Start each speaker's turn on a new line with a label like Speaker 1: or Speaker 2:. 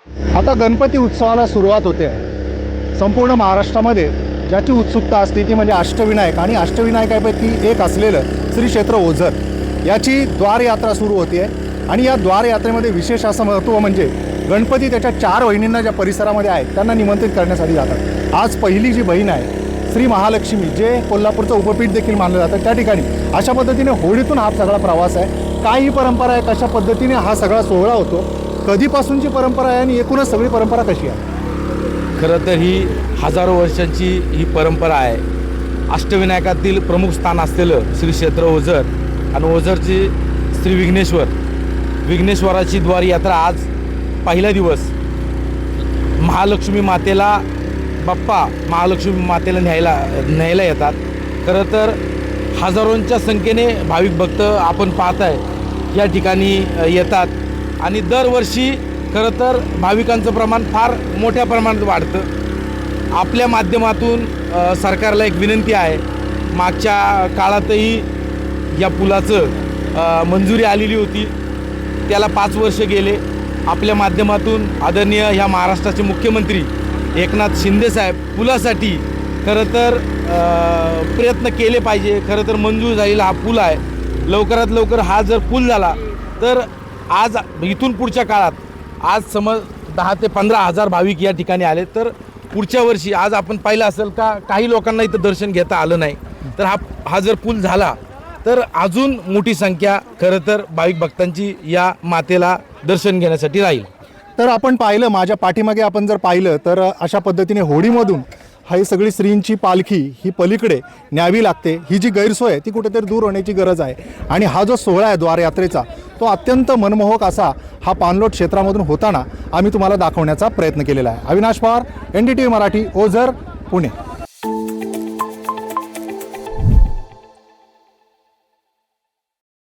Speaker 1: आता गणपती उत्सवाला सुरुवात होते आहे. संपूर्ण महाराष्ट्रामध्ये ज्याची उत्सुकता असते ती म्हणजे अष्टविनायक आणि अष्टविनायकापैकी एक असलेलं श्री क्षेत्र ओझर याची द्वारयात्रा सुरू होती आहे. आणि या द्वारयात्रेमध्ये विशेष असं महत्त्व म्हणजे गणपती त्याच्या 4 बहिणींना ज्या परिसरामध्ये आहेत त्यांना निमंत्रित करण्यासाठी जातात. आज पहिली जी बहीण आहे श्री महालक्ष्मी, जे कोल्हापूरचं उपपीठ देखील मानलं जातं, त्या ठिकाणी अशा पद्धतीने होळीतून हा सगळा प्रवास आहे. काही परंपरा आहे, कशा पद्धतीने हा सगळा सोहळा होतो, कधीपासूनची परंपरा आहे आणि एकूणच सगळी परंपरा कशी आहे?
Speaker 2: खरं तर ही हजारो वर्षांची ही परंपरा आहे. अष्टविनायकातील प्रमुख स्थान असलेलं श्री क्षेत्र ओझर आणि ओझरची श्री विघ्नेश्वराची द्वार यात्रा आज पहिला दिवस महालक्ष्मी मातेला महालक्ष्मी मातेला न्यायला येतात. खरं तर हजारोंच्या संख्येने भाविक भक्त आपण पाहताय या ठिकाणी येतात आणि दरवर्षी खरं तर भाविकांचं प्रमाण फार मोठ्या प्रमाणात वाढतं. आपल्या माध्यमातून सरकारला एक विनंती आहे. मागच्या काळातही या पुलाचं मंजुरी आलेली होती, त्याला 5 वर्ष गेले. आपल्या माध्यमातून आदरणीय ह्या महाराष्ट्राचे मुख्यमंत्री एकनाथ शिंदेसाहेब पुलासाठी खरं तर प्रयत्न केले पाहिजे. खरं तर मंजूर झालेला हा पूल आहे. लवकरात लवकर हा जर पूल झाला तर आज इथून पुढच्या काळात आज समज 10 ते 15 हजार भाविक या ठिकाणी आले तर पुढच्या वर्षी आज आपण पाहिलं असेल का काही लोकांना इथं दर्शन घेता आलं नाही, तर हा जर पूल झाला तर अजून मोठी संख्या खरं तर भाविक भक्तांची या मातेला दर्शन घेण्यासाठी राहील.
Speaker 1: तर आपण पाहिलं, माझ्या पाठीमागे आपण जर पाहिलं तर अशा पद्धतीने होडीमधून ही सगळी श्रींची पालखी ही पलीकडे न्यावी लागते. ही जी गैरसोय आहे ती कुठेतरी दूर होण्याची गरज आहे. आणि हा जो सोहळा आहे द्वारयात्रेचा तो अत्यंत मनमोहक असा हा पाणलोट क्षेत्रामधून होताना आम्ही तुम्हाला दाखवण्याचा प्रयत्न केलेला आहे. अविनाश पवार, NDTV मराठी, ओझर, पुणे.